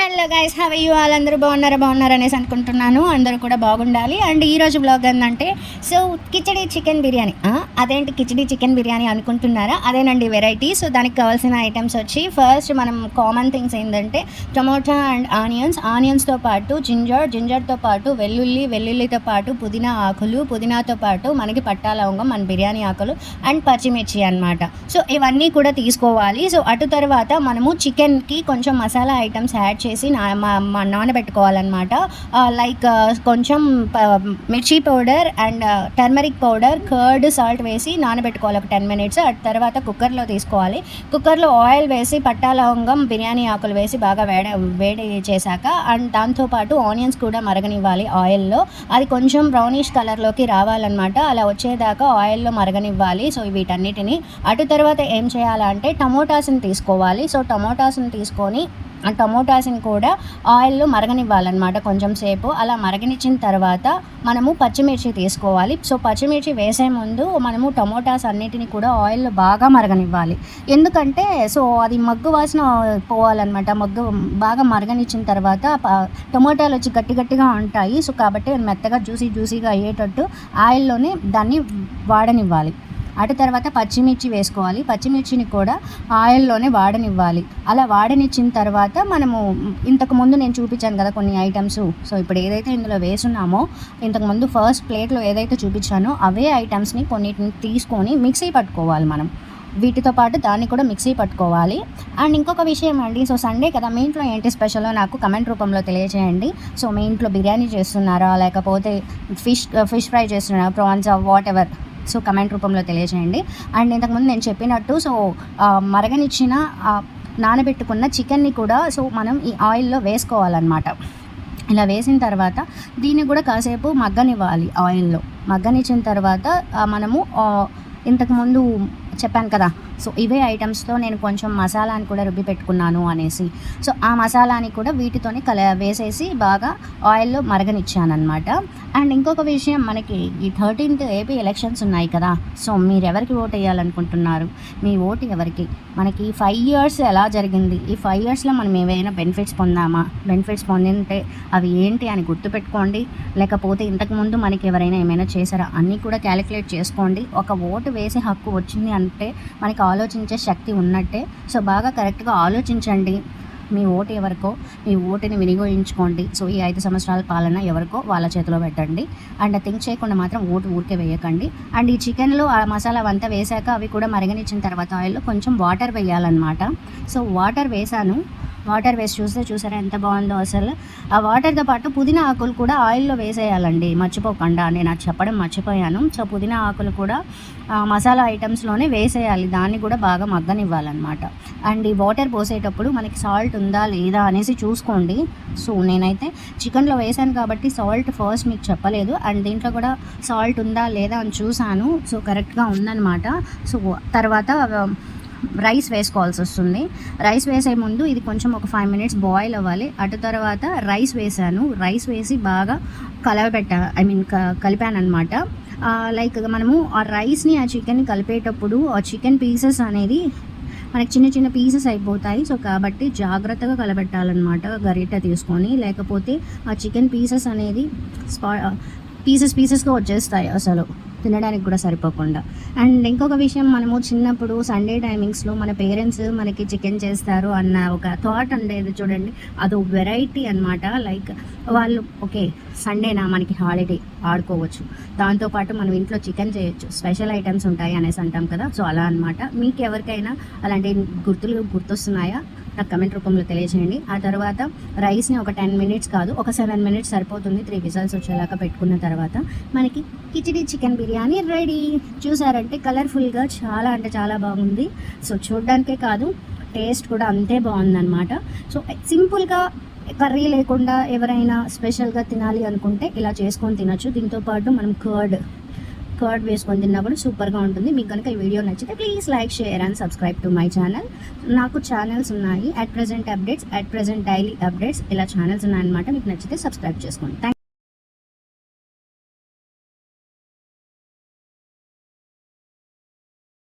Hello guys, have you all? అందరూ బాగున్నారు అనేసి అనుకుంటున్నాను. అందరూ కూడా బాగుండాలి. అండ్ ఈరోజు బ్లాగ్ ఏంటంటే కిచడీ చికెన్ బిర్యానీ. అదేంటి కిచడీ చికెన్ బిర్యానీ అనుకుంటున్నారా? అదేనండి వెరైటీ. సో దానికి కావాల్సిన ఐటమ్స్ వచ్చి ఫస్ట్ మనం కామన్ థింగ్స్ ఏంటంటే టమోటా అండ్ ఆనియన్స్తో పాటు జింజర్తో పాటు వెల్లుల్లితో పాటు పుదీనాతో పాటు మనకి పట్టా లవంగం, మన బిర్యానీ ఆకులు అండ్ పచ్చిమిర్చి అనమాట. సో ఇవన్నీ కూడా తీసుకోవాలి. సో అటు తర్వాత మనము చికెన్కి కొంచెం మసాలా ఐటమ్స్ యాడ్ చేసి నానబెట్టుకోవాలన్నమాట. లైక్ కొంచెం మిర్చి powder and turmeric powder, curd, salt వేసి నానబెట్టుకోవాలి ఒక 10 minutes. అటు తర్వాత కుక్కర్లో తీసుకోవాలి. కుక్కర్లో ఆయిల్ వేసి పట్టా లవంగం, బిర్యానీ ఆకులు వేసి బాగా వేడి చేశాక అండ్ దాంతోపాటు ఆనియన్స్ కూడా మరగనివ్వాలి ఆయిల్లో. అది కొంచెం బ్రౌనిష్ కలర్లోకి రావాలన్నమాట. అలా వచ్చేదాకా ఆయిల్లో మరగనివ్వాలి. సో వీటన్నిటిని అటు తర్వాత ఏం చేయాలంటే టమోటాస్ని తీసుకోవాలి. సో టమోటాస్ని తీసుకొని ఆ టమోటాస్ని కూడా ఆయిల్లో మరగనివ్వాలన్నమాట కొంచెం సేపు. అలా మరగనిచ్చిన తర్వాత మనము పచ్చిమిర్చి తీసుకోవాలి. సో పచ్చిమిర్చి వేసే ముందు మనము టమోటాస్ అన్నిటిని కూడా ఆయిల్లో బాగా మరగనివ్వాలి. ఎందుకంటే సో అది మగ్గు వాసన పోవాలన్నమాట. మగ్గు బాగా మరగనిచ్చిన తర్వాత టమోటాలు వచ్చి గట్టిగా ఉంటాయి. సో కాబట్టి మెత్తగా జ్యూసీగా అయ్యేటట్టు ఆయిల్లోనే దాన్ని వాడనివ్వాలి. అటు తర్వాత పచ్చిమిర్చి వేసుకోవాలి. పచ్చిమిర్చిని కూడా ఆయిల్లోనే వాడనివ్వాలి. అలా వాడనిచ్చిన తర్వాత మనము ఇంతకుముందు నేను చూపించాను కదా కొన్ని ఐటమ్స్. సో ఇప్పుడు ఏదైతే ఇందులో వేసున్నామో ఇంతకుముందు ఫస్ట్ ప్లేట్లో ఏదైతే చూపించానో అవే ఐటమ్స్ని కొన్నిటిని తీసుకొని మిక్సీ పట్టుకోవాలి మనం. వీటితో పాటు దాన్ని కూడా మిక్సీ పట్టుకోవాలి. అండ్ ఇంకొక విషయం అండి, సో సండే కదా, మీ ఇంట్లో ఏంటి స్పెషలో నాకు కమెంట్ రూపంలో తెలియజేయండి. సో మీ ఇంట్లో బిర్యానీ చేస్తున్నారా, లేకపోతే ఫిష్ ఫ్రై చేస్తున్నారా, prawns, what ever. So comment రూపంలో తెలియజేయండి. అండ్ ఇంతకుముందు నేను చెప్పినట్టు సో మరగనిచ్చిన నానబెట్టుకున్న చికెన్ని కూడా సో మనం ఈ ఆయిల్లో వేసుకోవాలన్నమాట. ఇలా వేసిన తర్వాత దీన్ని కూడా కాసేపు మగ్గనివ్వాలి ఆయిల్లో. మగ్గనిచ్చిన తర్వాత మనము ఇంతకుముందు చెప్పాను కదా, సో ఇవే ఐటమ్స్తో నేను కొంచెం మసాలాని కూడా రుబ్బి పెట్టుకున్నాను అనేసి. సో ఆ మసాలాని కూడా వీటితోనే వేసేసి బాగా ఆయిల్లో మరగనిచ్చాను అనమాట. అండ్ ఇంకొక విషయం, మనకి ఈ 13th ఏపీ ఎలక్షన్స్ ఉన్నాయి కదా. సో మీరు ఎవరికి ఓట్ వేయాలనుకుంటున్నారు? మీ ఓటు ఎవరికి? మనకి 5 years ఎలా జరిగింది? ఈ 5 yearsలో మనం ఏవైనా బెనిఫిట్స్ పొందామా? బెనిఫిట్స్ పొందింటే అవి ఏంటి అని గుర్తుపెట్టుకోండి. లేకపోతే ఇంతకుముందు మనకి ఎవరైనా ఏమైనా చేశారా అన్నీ కూడా క్యాలిక్యులేట్ చేసుకోండి. ఒక ఓటు వేసే హక్కు వచ్చింది అంటే మనకి ఆలోచించే శక్తి ఉన్నట్టే. సో బాగా కరెక్ట్గా ఆలోచించండి. మీ ఓటు ఎవరికో, మీ ఓటుని వినియోగించుకోండి. సో ఈ 5 సంవత్సరాల పాలన ఎవరికో వాళ్ళ చేతిలో పెట్టండి. అండ్ థింక్ చేయకుండా మాత్రం ఓటు ఊరికే వేయకండి. అండ్ ఈ చికెన్లో ఆ మసాలా అంతా వేసాక అవి కూడా మరగనిచ్చిన తర్వాత ఆయిల్లో కొంచెం వాటర్ వేయాలన్నమాట. సో వాటర్ వేసాను. వాటర్ వేసి చూసారా ఎంత బాగుందో అసలు. ఆ వాటర్తో పాటు పుదీనా ఆకులు కూడా ఆయిల్లో వేసేయాలండి, మర్చిపోకుండా. నేను అది చెప్పడం మర్చిపోయాను. సో పుదీనా ఆకులు కూడా మసాలా ఐటమ్స్లోనే వేసేయాలి. దాన్ని కూడా బాగా మగ్గనివ్వాలన్నమాట. అండ్ ఈ వాటర్ పోసేటప్పుడు మనకి సాల్ట్ ఉందా లేదా అనేసి చూసుకోండి. సో నేనైతే చికెన్లో వేసాను కాబట్టి సాల్ట్ ఫస్ట్ మీకు చెప్పలేదు. అండ్ దీంట్లో కూడా సాల్ట్ ఉందా లేదా అని చూసాను. సో కరెక్ట్గా ఉందన్నమాట. సో తర్వాత రైస్ వేసుకోవాల్సి వస్తుంది. రైస్ వేసే ముందు ఇది కొంచెం ఒక 5 minutes బాయిల్ అవ్వాలి. అటు తర్వాత రైస్ వేసాను. రైస్ వేసి బాగా కలిపాను అనమాట. లైక్ మనము ఆ రైస్ని ఆ చికెన్ని కలిపేటప్పుడు ఆ చికెన్ పీసెస్ అనేది మనకి చిన్న పీసెస్ అయిపోతాయి. సో కాబట్టి జాగ్రత్తగా కలబెట్టాలన్నమాట గరిట తీసుకొని. లేకపోతే ఆ చికెన్ పీసెస్ అనేది పీసెస్గా వచ్చేస్తాయి అసలు, తినడానికి కూడా సరిపోకుండా. అండ్ ఇంకొక విషయం, మనము చిన్నప్పుడు సండే టైమింగ్స్లో మన పేరెంట్స్ మనకి చికెన్ చేస్తారు అన్న ఒక థాట్ ఉండేది చూడండి. అదో వెరైటీ అనమాట. లైక్ వాళ్ళు ఓకే సండేనా మనకి హాలిడే, ఆడుకోవచ్చు, దాంతోపాటు మనం ఇంట్లో చికెన్ చేయొచ్చు, స్పెషల్ ఐటమ్స్ ఉంటాయి అనేసి అంటాం కదా. సో అలా అనమాట. మీకు ఎవరికైనా అలాంటి గుర్తొస్తున్నాయా? నాకు కమెంట్ రూపంలో తెలియజేయండి. ఆ తర్వాత రైస్ని ఒక 10 minutes కాదు, ఒక 7 minutes సరిపోతుంది. 3 whistles వచ్చేలాగా పెట్టుకున్న తర్వాత మనకి కిచిడి చికెన్ బిర్యానీ రెడీ. చూసారంటే కలర్ఫుల్గా చాలా అంటే చాలా బాగుంది. సో చూడడానికే కాదు, టేస్ట్ కూడా అంతే బాగుందన్నమాట. సో సింపుల్గా కర్రీ లేకుండా ఎవరైనా స్పెషల్గా తినాలి అనుకుంటే ఇలా చేసుకొని తినచ్చు. దీంతోపాటు మనం కర్డ్ వేసుకొని తిన్నా కూడా సూపర్గా ఉంటుంది. మీకు కనుక ఈ వీడియో నచ్చితే please like, share and subscribe to my channel. నాకు ఛానల్స్ ఉన్నాయి, at present updates, at present daily updates, ఇలా ఛానల్స్ ఉన్నాయన్నమాట. మీకు నచ్చితే సబ్స్క్రైబ్ చేసుకోండి.